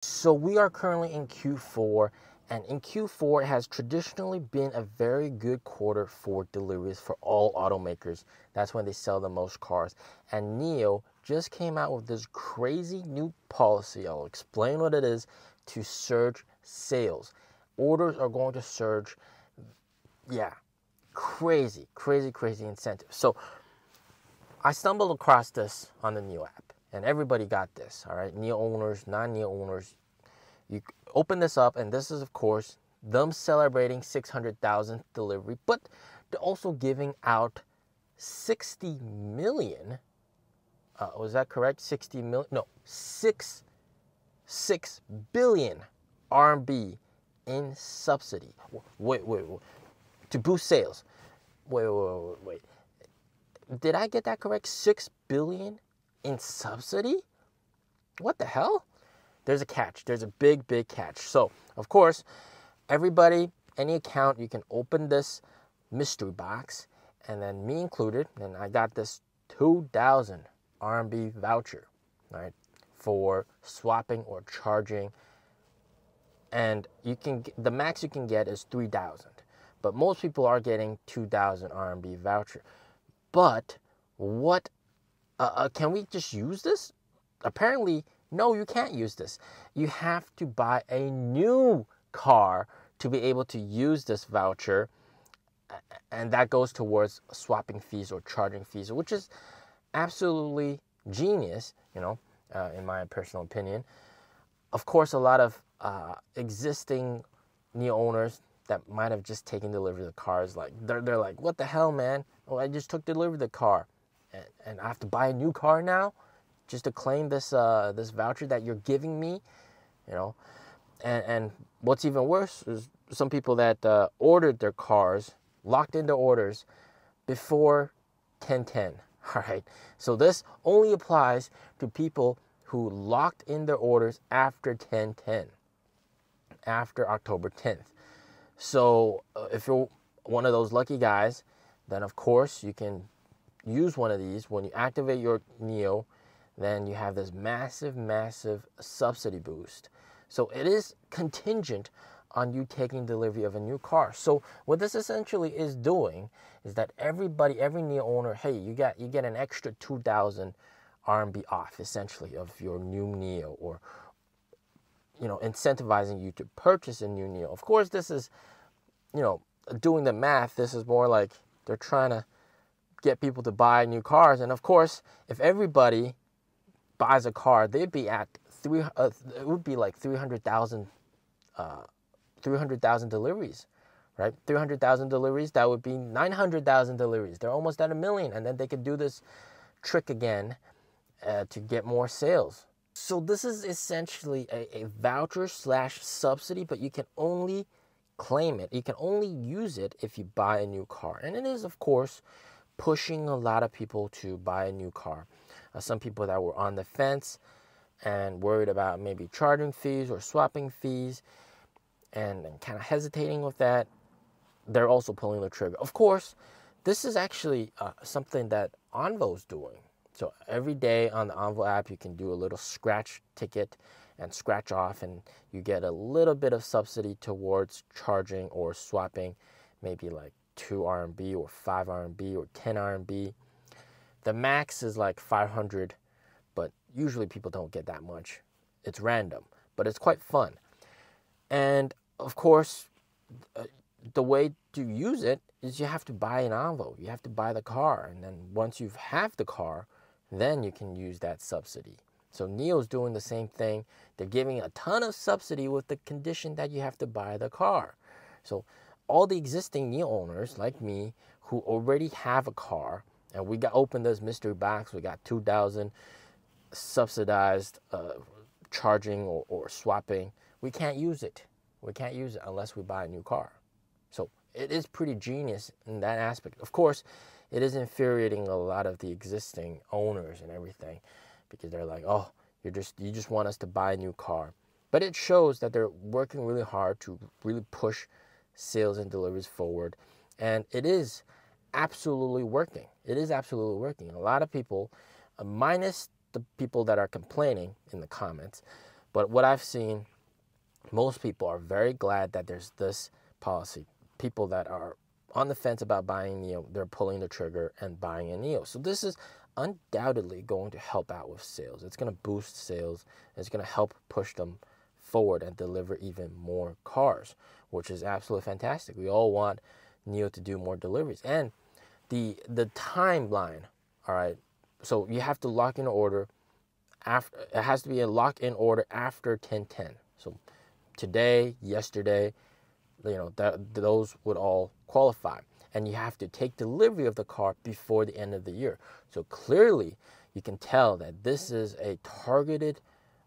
So we are currently in Q4, and in Q4 it has traditionally been a very good quarter for deliveries for all automakers. That's when they sell the most cars. And NIO just came out with this crazy new policy. I'll explain what it is, to surge sales. Orders are going to surge. Yeah, crazy incentive. So I stumbled across this on the NIO app, and everybody got this, all right? NIO owners, non-NIO owners. You open this up, and this is, of course, them celebrating 600,000 delivery, but they're also giving out 60 million. Was that correct? 60 million? No, 6 billion RMB in subsidy. Wait. To boost sales. Wait. Did I get that correct? 6 billion in subsidy? What the hell? There's a catch. There's a big catch. So, of course, everybody, any account, you can open this mystery box, and then me included, and I got this 2,000 RMB voucher, right, for swapping or charging. And the max you can get is 3,000, but most people are getting 2,000 RMB voucher. But what? Can we just use this? Apparently, no, you can't use this. You have to buy a new car to be able to use this voucher, and that goes towards swapping fees or charging fees, which is absolutely genius, in my personal opinion. Of course, a lot of existing NIO owners that might have just taken delivery of the cars, like they're like, what the hell, man? Oh, I just took delivery of the car, and I have to buy a new car now just to claim this this voucher that you're giving me, And what's even worse is some people that ordered their cars, locked in their orders before 10/10. All right. So this only applies to people who locked in their orders after 10/10, after October 10th. So if you're one of those lucky guys, then of course you can use one of these. When you activate your NIO, then you have this massive subsidy boost. So it is contingent on you taking delivery of a new car. So what this essentially is doing is that every NIO owner, hey, you get an extra 2,000 RMB off, essentially, of your new NIO, or incentivizing you to purchase a new NIO. Of course, this is, doing the math. This is more like they're trying to get people to buy new cars. And of course, if everybody buys a car, they'd be at it would be like 300,000 deliveries, right? 300,000 deliveries, that would be 900,000 deliveries. They're almost at 1 million, and then they could do this trick again to get more sales. So this is essentially a voucher / subsidy, but you can only claim it. You can only use it if you buy a new car. And it is, of course, pushing a lot of people to buy a new car. Some people that were on the fence and worried about maybe charging fees or swapping fees and kind of hesitating with that, they're also pulling the trigger. Of course, this is actually something that Envo's doing. So every day on the Envo app, you can do a little scratch ticket and scratch off, and you get a little bit of subsidy towards charging or swapping, maybe like 2 RMB or 5 RMB or 10 RMB. The max is like 500, but usually people don't get that much. It's random, but it's quite fun. And of course, the way to use it is you have to buy an Envo. You have to buy the car, and then once you have the car, then you can use that subsidy. So NIO's doing the same thing. They're giving a ton of subsidy with the condition that you have to buy the car. So all the existing NIO owners like me who already have a car, and we opened this mystery box, we got 2,000 subsidized charging or swapping, we can't use it. We can't use it unless we buy a new car. So it is pretty genius in that aspect. Of course, it is infuriating a lot of the existing owners and everything, because they're like, oh, you just want us to buy a new car. But it shows that they're working really hard to really push sales and deliveries forward. And it is absolutely working. It is absolutely working. A lot of people, minus the people that are complaining in the comments, But what I've seen, most people are very glad that there's this policy. People that are on the fence about buying NIO, they're pulling the trigger and buying a NIO. So this is undoubtedly going to help out with sales. It's going to boost sales. It's going to help push them forward and deliver even more cars, which is absolutely fantastic. We all want NIO to do more deliveries. And the timeline, all right, so you have to lock in an order after, it has to be a lock-in order after 10/10. So today, yesterday, those would all qualify. And you have to take delivery of the car before the end of the year. So clearly, you can tell that this is a targeted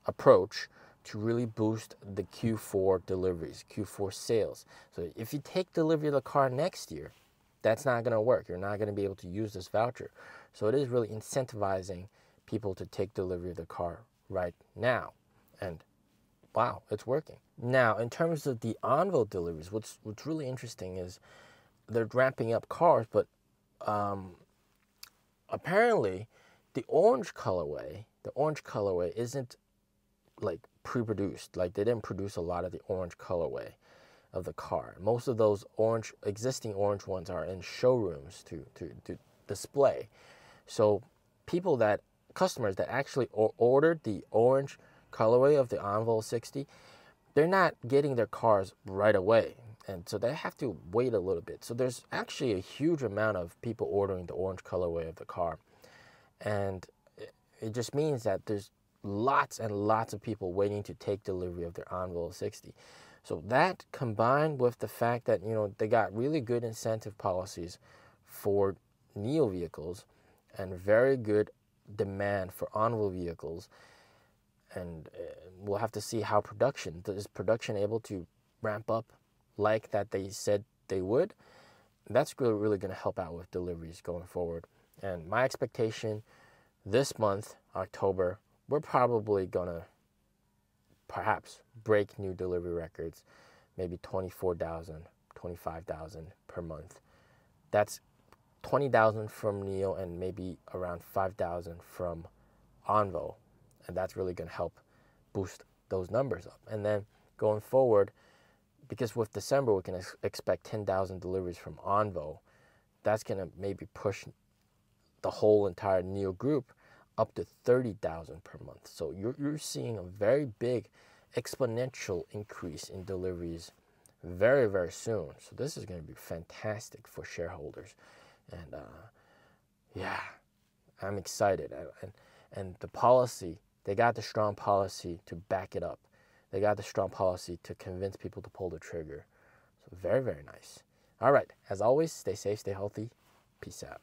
approach to really boost the Q4 deliveries, Q4 sales. So if you take delivery of the car next year, that's not going to work. You're not going to be able to use this voucher. So it is really incentivizing people to take delivery of the car right now. And wow, it's working. Now, in terms of the Envo deliveries, what's really interesting is they're ramping up cars, but apparently the orange colorway isn't like pre-produced. Like they didn't produce a lot of the orange colorway of the car. Most of those existing orange ones are in showrooms to display. So customers that actually ordered the orange colorway of the Envo 60, they're not getting their cars right away. And so they have to wait a little bit. So there's actually a huge amount of people ordering the orange colorway of the car. And it just means that there's lots and lots of people waiting to take delivery of their Envo 60. So that combined with the fact that, they got really good incentive policies for NIO vehicles and very good demand for Envo vehicles. And we'll have to see how is production able to ramp up like that they said they would. That's really going to help out with deliveries going forward. And my expectation this month, October, we're probably going to perhaps break new delivery records, maybe 24,000, 25,000 per month. That's 20,000 from NIO and maybe around 5,000 from Envo. And that's really going to help boost those numbers up. And then going forward, because with December, we can expect 10,000 deliveries from Envo, that's going to maybe push the whole entire NIO group up to 30,000 per month. So you're seeing a very big exponential increase in deliveries very, very soon. So this is going to be fantastic for shareholders. And yeah, I'm excited. And the policy, they got the strong policy to back it up. They got the strong policy to convince people to pull the trigger. So very, very nice. All right. As always, stay safe, stay healthy. Peace out.